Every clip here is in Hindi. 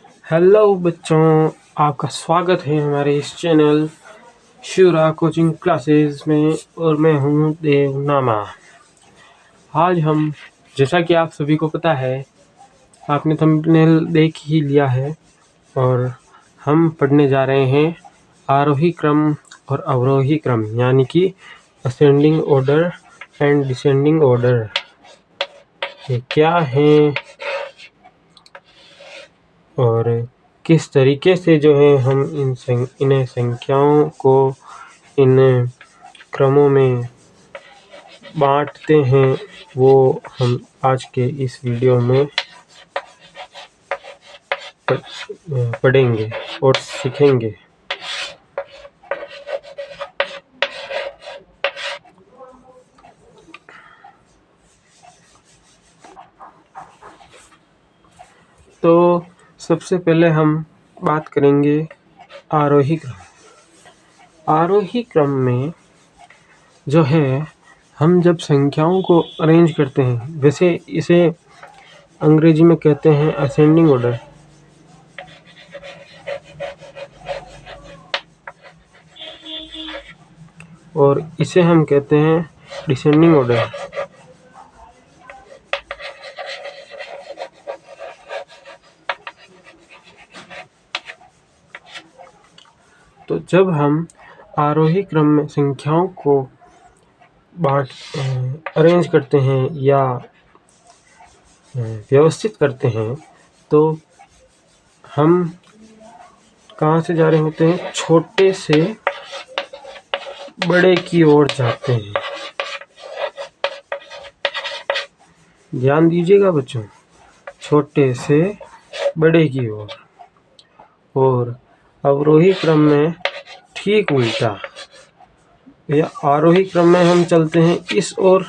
हेलो बच्चों, आपका स्वागत है हमारे इस चैनल शिवरा कोचिंग क्लासेस में और मैं हूं देवनामा। आज हम, जैसा कि आप सभी को पता है, आपने थंबनेल देख ही लिया है, और हम पढ़ने जा रहे हैं आरोही क्रम और अवरोही क्रम, यानी कि ascending order and descending order. ये क्या है और किस तरीके से जो है हम इन्हें संख्याओं को इन क्रमों में बांटते हैं, वो हम आज के इस वीडियो में पढ़ेंगे और सीखेंगे। तो सबसे पहले हम बात करेंगे आरोही क्रम। आरोही क्रम में जो है, हम जब संख्याओं को अरेंज करते हैं, वैसे इसे अंग्रेजी में कहते हैं असेंडिंग ऑर्डर, और इसे हम कहते हैं डिसेंडिंग ऑर्डर। तो जब हम आरोही क्रम में संख्याओं को अरेंज करते हैं या व्यवस्थित करते हैं, तो हम कहाँ से जा रहे होते हैं? छोटे से बड़े की ओर जाते हैं। ध्यान दीजिएगा बच्चों, छोटे से बड़े की ओर। और अवरोही क्रम में ठीक उल्टा, या आरोही क्रम में हम चलते हैं इस ओर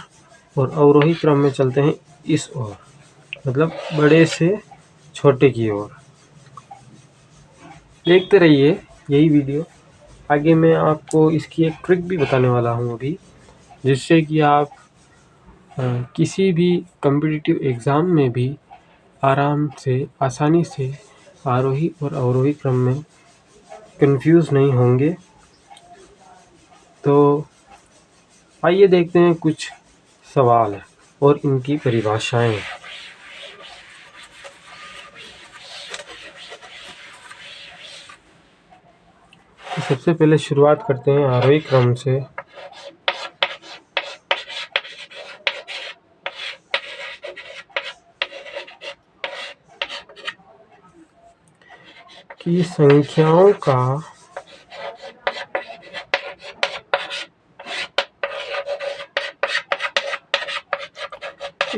और अवरोही क्रम में चलते हैं इस ओर, मतलब बड़े से छोटे की ओर। देखते रहिए यही वीडियो। आगे मैं आपको इसकी एक ट्रिक भी बताने वाला हूँ अभी, जिससे कि आप किसी भी कॉम्पिटिटिव एग्ज़ाम में भी आसानी से आरोही और अवरोही क्रम में कंफ्यूज नहीं होंगे। तो आइए देखते हैं कुछ सवाल और इनकी परिभाषाएं। तो सबसे पहले शुरुआत करते हैं आरोही क्रम से। कि संख्याओं का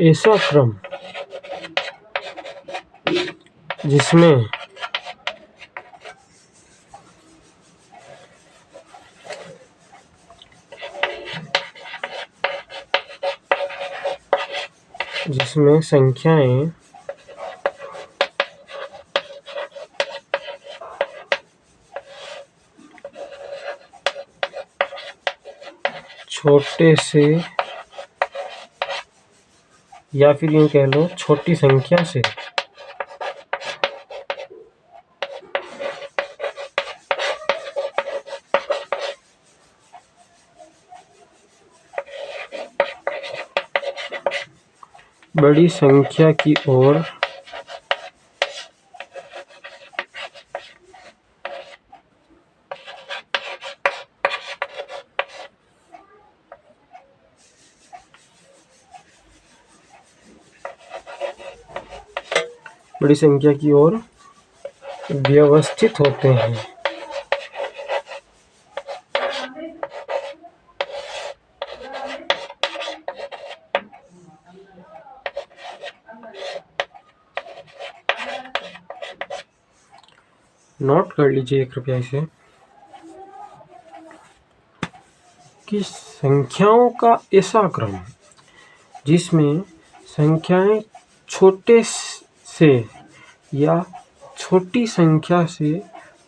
ऐसा क्रम जिसमें संख्याएं छोटे से, या फिर यूँ कह लो छोटी संख्या से बड़ी संख्या की ओर व्यवस्थित होते हैं। नोट कर लीजिए कृपया इसे, कि संख्याओं का ऐसा क्रम जिसमें संख्याएं छोटे से या छोटी संख्या से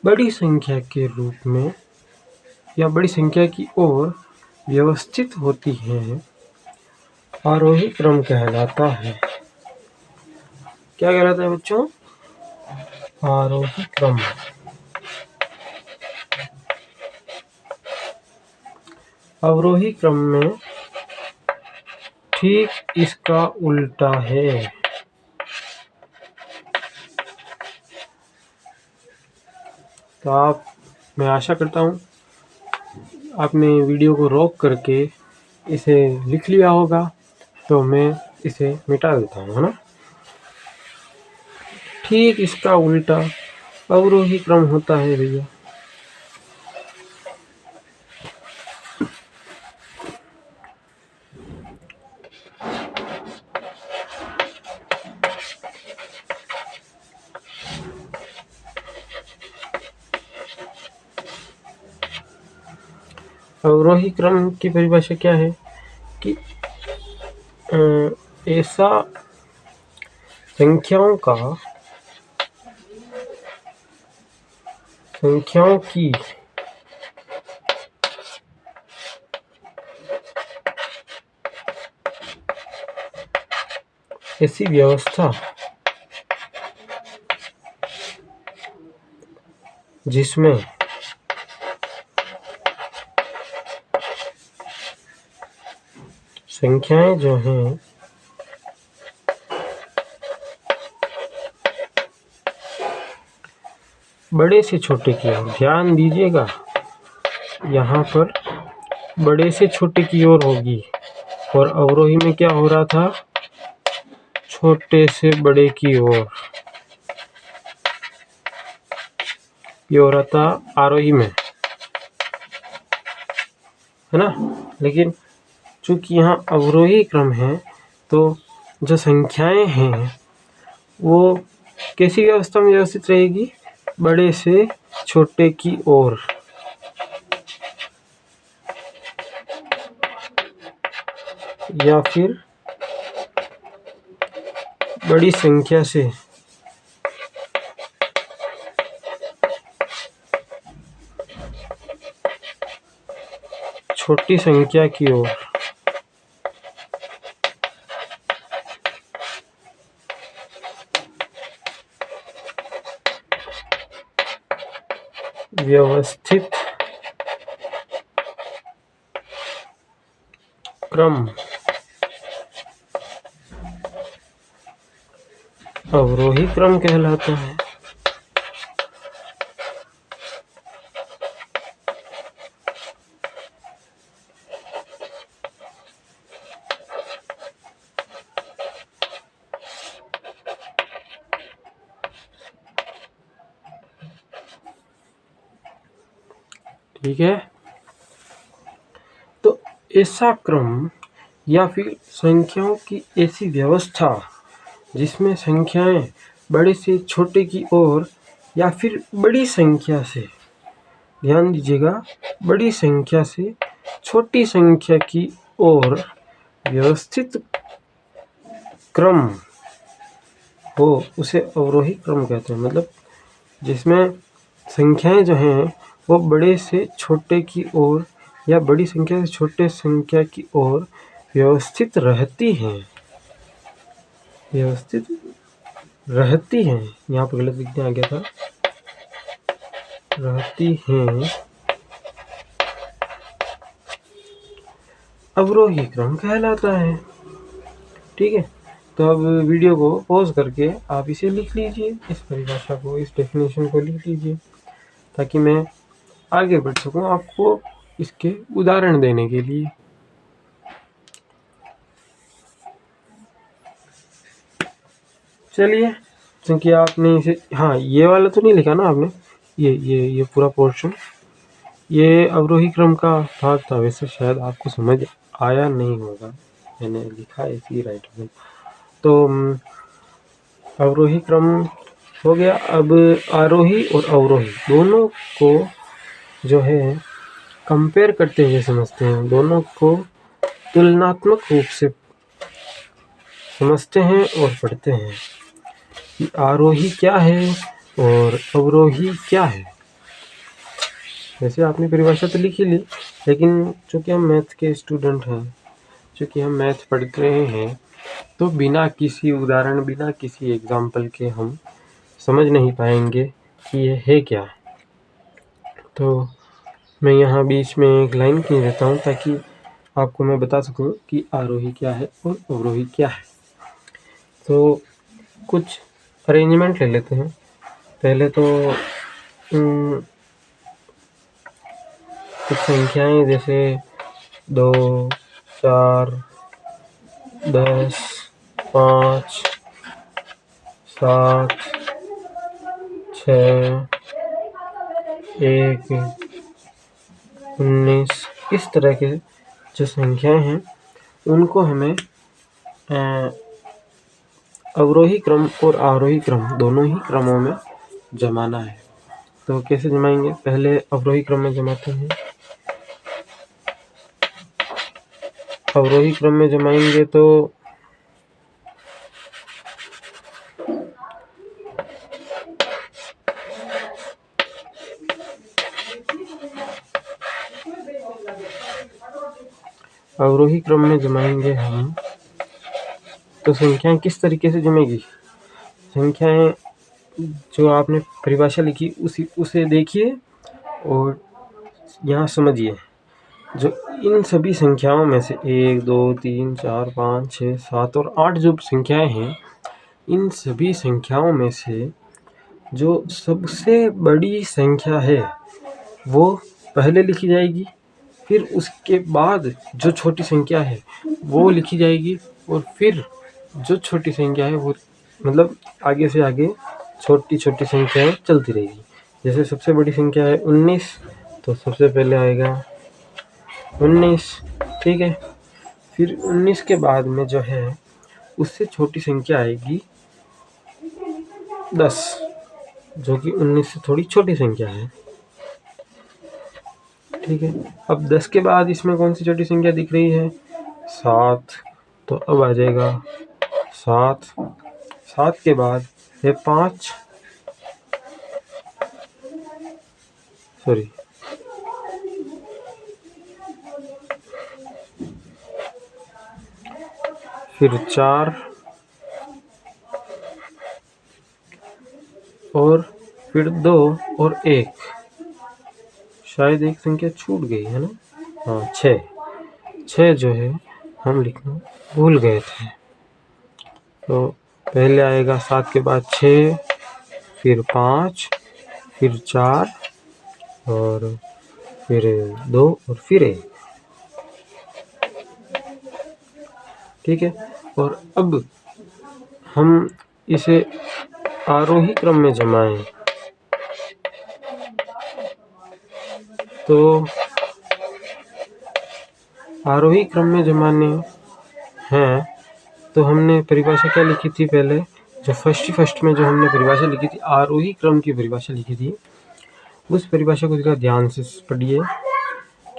बड़ी संख्या के रूप में या बड़ी संख्या की ओर व्यवस्थित होती हैं, आरोही क्रम कहलाता है। क्या कहलाता है बच्चों? आरोही क्रम। अवरोही क्रम में ठीक इसका उल्टा है। तो मैं आशा करता हूँ आपने वीडियो को रोक करके इसे लिख लिया होगा, तो मैं इसे मिटा देता हूँ, है ना। ठीक इसका उल्टा अवरोही क्रम होता है भैया। अवरोही क्रम की परिभाषा क्या है कि ऐसा संख्याओं की ऐसी व्यवस्था जिसमें संख्याएं जो हैं बड़े से छोटे की ओर, ध्यान दीजिएगा यहाँ पर बड़े से छोटे की ओर होगी, और अवरोही में क्या हो रहा था, छोटे से बड़े की ओर। ये हो रहा था आरोही में, है ना। लेकिन चूंकि यहाँ अवरोही क्रम है, तो जो संख्याएं हैं वो कैसी व्यवस्था में व्यवस्थित रहेगी, बड़े से छोटे की ओर। या फिर बड़ी संख्या से छोटी संख्या की ओर। व्यवस्थित क्रम अवरोही क्रम कहलाता है। ठीक है, तो ऐसा क्रम या फिर संख्याओं की ऐसी व्यवस्था जिसमें संख्याएं बड़े से छोटे की ओर या फिर बड़ी संख्या से, ध्यान दीजिएगा, बड़ी संख्या से छोटी संख्या की ओर व्यवस्थित क्रम हो, उसे अवरोही क्रम कहते हैं। मतलब जिसमें संख्याएं जो हैं वो बड़े से छोटे की ओर या बड़ी संख्या से छोटे संख्या की ओर व्यवस्थित रहती हैं। व्यवस्थित रहती हैं, यहाँ पर गलत लिखने आ गया था, रहती हैं, अवरोही क्रम कहलाता है। ठीक है, तो अब वीडियो को पॉज करके आप इसे लिख लीजिए, इस परिभाषा को, इस डेफिनेशन को लिख लीजिए, ताकि मैं आगे बढ़ सकूं आपको इसके उदाहरण देने के लिए। चलिए, क्योंकि आपने इसे, हाँ ये वाला तो नहीं लिखा ना आपने, ये पूरा पोर्शन, ये अवरोही क्रम का भाग था। वैसे शायद आपको समझ आया नहीं होगा, मैंने लिखा इसी राइट में। तो अवरोही क्रम हो गया। अब आरोही और अवरोही दोनों को जो है कंपेयर करते हुए समझते हैं, दोनों को तुलनात्मक रूप से समझते हैं और पढ़ते हैं कि आरोही क्या है और अवरोही क्या है। वैसे आपने परिभाषा तो लिख ही ली, लेकिन चूँकि हम मैथ के स्टूडेंट हैं, चूँकि हम मैथ पढ़ रहे हैं, तो बिना किसी उदाहरण, बिना किसी एग्जाम्पल के हम समझ नहीं पाएंगे कि ये है क्या। तो मैं यहाँ बीच में एक लाइन खींच देता हूँ ताकि आपको मैं बता सकूँ कि आरोही क्या है और अवरोही क्या है। तो कुछ अरेंजमेंट ले लेते हैं। पहले तो कुछ संख्याएं जैसे 2, 4, 10, 5, 7, 6, 1, 19 इस तरह के जो संख्याएं हैं उनको हमें अवरोही क्रम और आरोही क्रम दोनों ही क्रमों में जमाना है। तो कैसे जमाएंगे? पहले अवरोही क्रम में जमाते हैं। अवरोही क्रम में जमाएंगे तो अवरोही क्रम में जमाएंगे हम तो संख्याएं किस तरीके से जमेगी? संख्याएं जो आपने परिभाषा लिखी उसे देखिए और यहाँ समझिए। जो इन सभी संख्याओं में से 1, 2, 3, 4, 5, 6, 7 और 8 जो संख्याएं हैं, इन सभी संख्याओं में से जो सबसे बड़ी संख्या है वो पहले लिखी जाएगी, फिर उसके बाद जो छोटी संख्या है वो लिखी जाएगी और फिर जो छोटी संख्या है वो मतलब आगे से आगे छोटी छोटी संख्याएं चलती रहेगी। जैसे सबसे बड़ी संख्या है 19, तो सबसे पहले आएगा 19, ठीक है। फिर 19 के बाद में जो है उससे छोटी संख्या आएगी 10, जो कि 19 से थोड़ी छोटी संख्या है, ठीक है। अब 10 के बाद इसमें कौन सी छोटी संख्या दिख रही है? 7, तो अब आ जाएगा 7। 7 के बाद है 5, सॉरी फिर 4 और फिर 2 और 1, शायद एक संख्या छूट गई है ना, हाँ 6 जो है हम लिखना भूल गए थे। तो पहले आएगा 7 के बाद 6, फिर 5, फिर 4 और फिर 2 और फिर 1, ठीक है। और अब हम इसे आरोही क्रम में जमाएं तो आरोही क्रम में जमाने हैं तो हमने परिभाषा क्या लिखी थी? पहले जो फर्स्ट में जो हमने परिभाषा लिखी थी, आरोही क्रम की परिभाषा लिखी थी, उस परिभाषा को जरा ध्यान से पढ़िए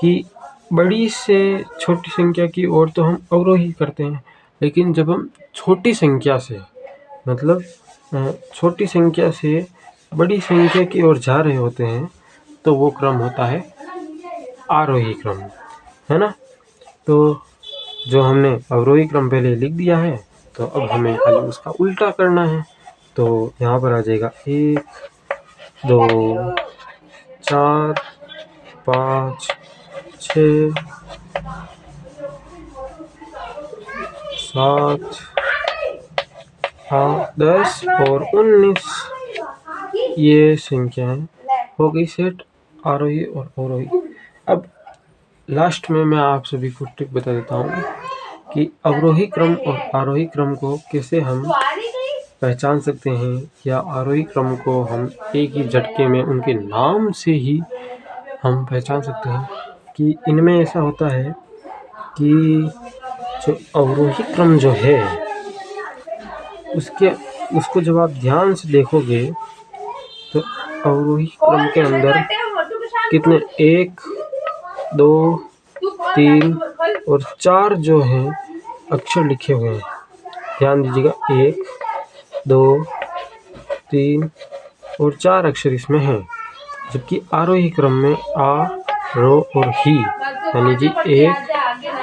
कि बड़ी से छोटी संख्या की ओर तो हम अवरोही करते हैं, लेकिन जब हम छोटी संख्या से मतलब छोटी संख्या से बड़ी संख्या की ओर जा रहे होते हैं तो वो क्रम होता है आरोही क्रम, है ना। तो जो हमने अवरोही क्रम पहले लिख दिया है तो अब हमें खाली उसका उल्टा करना है। तो यहाँ पर आ जाएगा 1, 2, 4, 5, 6, 7, 8, 10 और 19, ये संख्याएं हो गई सेट आरोही और अवरोही। अब लास्ट में मैं आप सभी को ट्रिक बता देता हूँ कि अवरोही क्रम और आरोही क्रम को कैसे हम पहचान सकते हैं, या आरोही क्रम को हम एक ही झटके में उनके नाम से ही हम पहचान सकते हैं कि इनमें ऐसा होता है कि जो अवरोही क्रम जो है उसको जब आप ध्यान से देखोगे तो अवरोही क्रम के अंदर कितने 1, 2, 3 और 4 जो हैं अक्षर लिखे हुए हैं। ध्यान दीजिएगा, 1, 2, 3 और 4 अक्षर इसमें हैं, जबकि आरोही क्रम में आ, रो और ही, यानी जी 1,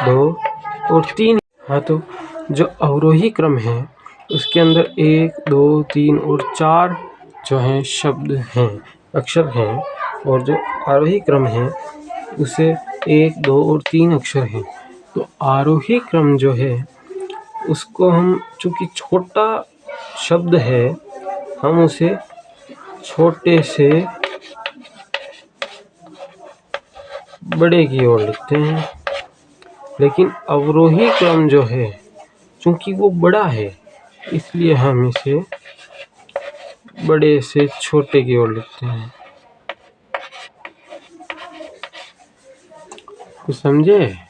2 और 3। हाँ, तो जो अवरोही क्रम है उसके अंदर 1, 2, 3 और 4 जो हैं शब्द हैं, अक्षर हैं, और जो आरोही क्रम है उसे 1, 2 और 3 अक्षर हैं। तो आरोही क्रम जो है उसको हम, चूँकि छोटा शब्द है, हम उसे छोटे से बड़े की ओर लिखते हैं। लेकिन अवरोही क्रम जो है, चूँकि वो बड़ा है, इसलिए हम इसे बड़े से छोटे की ओर लिखते हैं। तो समझे?